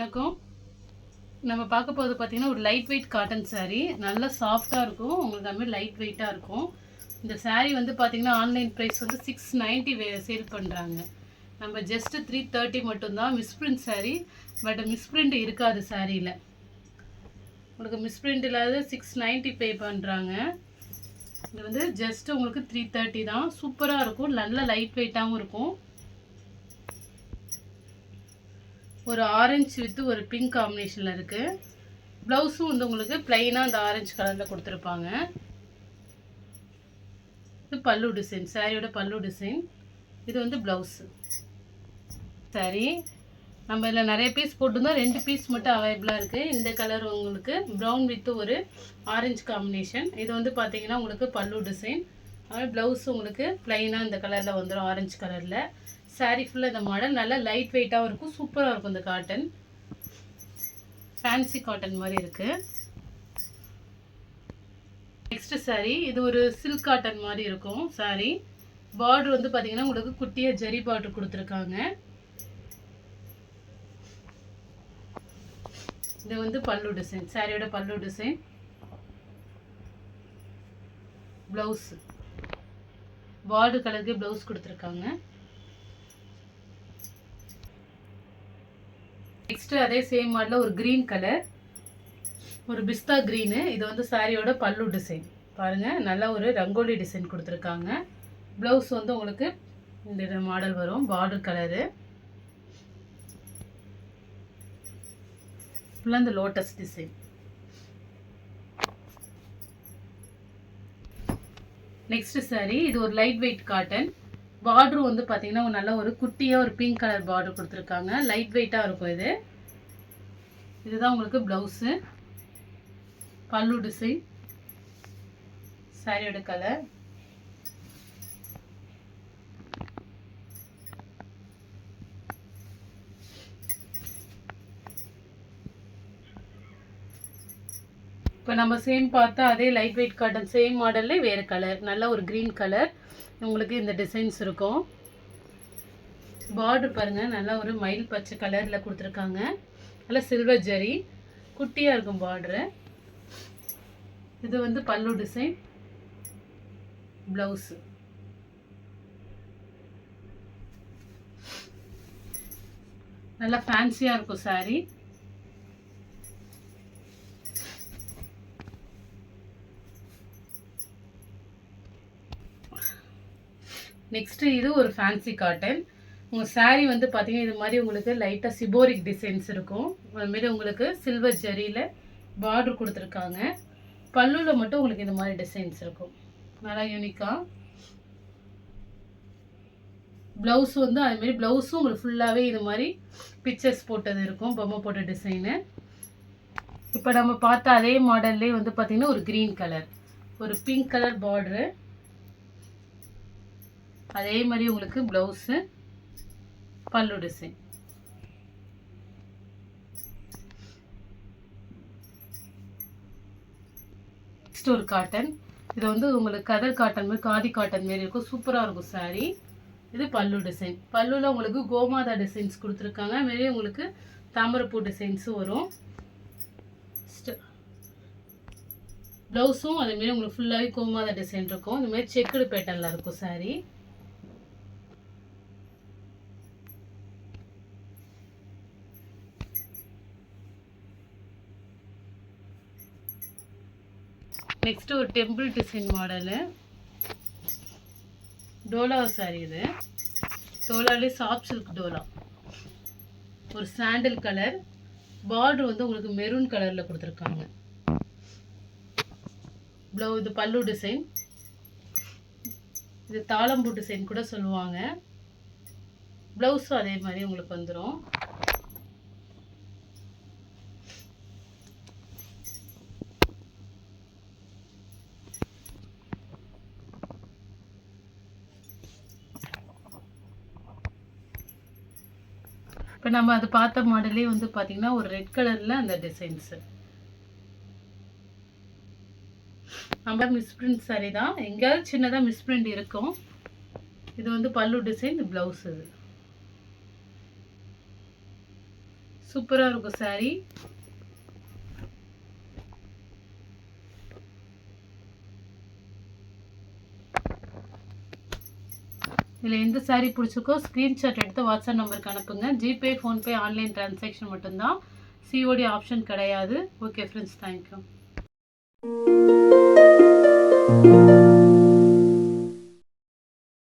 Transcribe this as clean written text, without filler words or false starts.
வணக்கம். நம்ம பார்க்க போகிறது பார்த்தீங்கன்னா ஒரு லைட் வெயிட் காட்டன் saree. நல்லா சாஃப்டாக இருக்கும். உங்களுக்கு அது மாதிரி லைட் வெயிட்டாக இருக்கும். இந்த saree வந்து பார்த்தீங்கன்னா ஆன்லைன் ப்ரைஸ் வந்து 690 சேல் பண்ணுறாங்க. நம்ம ஜஸ்ட் 330 மட்டும்தான். மிஸ்பிரிண்ட் saree, பட் மிஸ்பிரிண்ட் இருக்காது சாரியில். உங்களுக்கு மிஸ்பிரிண்ட் இல்லாத 690 பே பண்ணுறாங்க. இது வந்து ஜஸ்ட் உங்களுக்கு 330 தான். சூப்பராக இருக்கும். நல்ல லைட் வெயிட்டாகவும் இருக்கும். ஒரு ஆரஞ்சு வித் ஒரு பிங்க் காம்பினேஷனில் இருக்குது. ப்ளவுஸும் வந்து உங்களுக்கு ப்ளைனாக அந்த ஆரஞ்சு கலரில் கொடுத்துருப்பாங்க. இது பல்லு டிசைன், சாரியோட பல்லு டிசைன். இது வந்து ப்ளவுஸு. சாரி நம்ம இதில் நிறைய பீஸ் போட்டிருந்தோம். 2 பீஸ் மட்டும் அவைலபிளாக இருக்குது. இந்த கலர் உங்களுக்கு ப்ரௌன் வித் ஒரு ஆரஞ்சு காம்பினேஷன். இது வந்து பார்த்தீங்கன்னா உங்களுக்கு பல்லு டிசைன். அதுமாதிரி ப்ளவுஸு உங்களுக்கு ப்ளைனாக இந்த கலரில் வந்துடும், ஆரஞ்சு கலரில். சாரீ ஃபுல்லாக இந்த மாடல் நல்லா லைட் வெயிட்டாகவும் இருக்கும். சூப்பராக இருக்கும். இந்த காட்டன் ஃபேன்சி காட்டன் மாதிரி இருக்குது. நெக்ஸ்ட் சாரீ இது ஒரு சில்க் காட்டன் மாதிரி இருக்கும். சாரீ பார்டர் வந்து பார்த்தீங்கன்னா உங்களுக்கு குட்டியாக ஜரி பார்டர் கொடுத்துருக்காங்க. இது வந்து பல்லு டிசைன், சாரியோட பல்லு டிசைன். ப்ளவுஸ் பார்டர் கலருக்கு ப்ளவுஸ் கொடுத்துருக்காங்க. நெக்ஸ்ட் அதே சேம் மாடலில் ஒரு க்ரீன் கலர், ஒரு பிஸ்தா க்ரீனு. இது வந்து சாரியோட பல்லு டிசைன். பாருங்கள், நல்லா ஒரு ரங்கோலி டிசைன் கொடுத்துருக்காங்க. ப்ளவுஸ் வந்து உங்களுக்கு இந்த மாடல் வரும், பார்டர் கலரு. ஃபுல்லாக இந்த லோட்டஸ் டிசைன். நெக்ஸ்ட் சாரி இது ஒரு லைட் வெயிட் காட்டன். பார்டர் வந்து பார்த்தீங்கன்னா நல்ல ஒரு குட்டியாக ஒரு பிங்க் கலர் பார்டர் கொடுத்துருக்காங்க. லைட் வெயிட்டாக இருக்கும் இது. இதுதான் உங்களுக்கு ப்ளவுஸு, பல்லு டிசைன், சாரியோட கலர். இப்போ நம்ம சேம் பார்த்தா அதே லைட் வெயிட் காட்டன் சேம் மாடல்ல வேறு கலர், நல்ல ஒரு க்ரீன் கலர். உங்களுக்கு இந்த டிசைன்ஸ் இருக்கும். பார்டர் பாருங்கள், நல்லா ஒரு மயில் பச்சை கலரில் கொடுத்துருக்காங்க. நல்லா சில்வர் ஜரி, குட்டியாக இருக்கும் பார்டரு. இது வந்து பல்லு டிசைன், ப்ளவுஸு. நல்லா ஃபேன்சியாக இருக்கும் சாரீ. நெக்ஸ்ட்டு இது ஒரு ஃபேன்சி காட்டன். உங்கள் சாரீ வந்து பார்த்தீங்கன்னா இது மாதிரி உங்களுக்கு லைட்டாக சிபோரிக் டிசைன்ஸ் இருக்கும். அதுமாரி உங்களுக்கு சில்வர் ஜரியில் பார்டர் கொடுத்துருக்காங்க. பல்லுவில் மட்டும் உங்களுக்கு இந்த மாதிரி டிசைன்ஸ் இருக்கும், நல்லா யூனிக்காக. ப்ளவுஸ் வந்து அதுமாரி ப்ளவுஸும் உங்களுக்கு ஃபுல்லாகவே இது மாதிரி பிக்சர்ஸ் போட்டது இருக்கும், பொம்மை போட்ட டிசைனு. இப்போ நம்ம பார்த்த அதே மாடல்லே வந்து பார்த்திங்கன்னா ஒரு க்ரீன் கலர், ஒரு பிங்க் கலர் பார்டரு. அதே மாதிரி உங்களுக்கு ப்ளவுஸு, பல்லு டிசைன். நெக்ஸ்ட் ஒரு காட்டன். இது வந்து உங்களுக்கு கதர் காட்டன் மாதிரி, காதி காட்டன் மாரி இருக்கும். சூப்பராக இருக்கும் சாரீ. இது பல்லு டிசைன். பல்லுவில் உங்களுக்கு கோமாதா டிசைன்ஸ் கொடுத்துருக்காங்க. மாரி உங்களுக்கு தாமரைப்பூ டிசைன்ஸும் வரும். ப்ளவுஸும் அதேமாரி உங்களுக்கு ஃபுல்லாகவே கோமாதா டிசைன் இருக்கும். இந்தமாரி செக்குடு பேட்டர்னில் இருக்கும் சாரீ. நெக்ஸ்ட் ஒரு temple design model, Dola sorry. இது டோலாலே சாஃப்ட் சில்க் டோலா. ஒரு சாண்டில் கலர் பார்டர் வந்து உங்களுக்கு மெரூன் கலரில் கொடுத்துருக்காங்க. இது பல்லு டிசைன். இது தாளம்பூ டிசைன் கூட சொல்லுவாங்க. ப்ளவுஸும் அதே மாதிரி உங்களுக்கு வந்துடும். இப்போ நம்ம அது பார்த்த மாடலே வந்து பார்த்திங்கன்னா ஒரு ரெட் கலரில் அந்த டிசைன்ஸு. நம்ம மிஸ்பிரிண்ட் சாரி தான், எங்கேயாவது சின்னதாக மிஸ்பிரிண்ட் இருக்கும். இது வந்து பல்லு டிசைன், ப்ளவுஸ். இது சூப்பராக இருக்கும் saree. இதில் எந்த saree பிடிச்சிருக்கோ ஸ்க்ரீன்ஷாட் எடுத்து வாட்ஸ்அப் நம்பருக்கு அனுப்புங்க. ஜிபே, ஃபோன்பே, ஆன்லைன் டிரான்சாக்ஷன் மட்டும்தான், சிஓடி ஆப்ஷன் கிடையாது. Okay friends, thank you.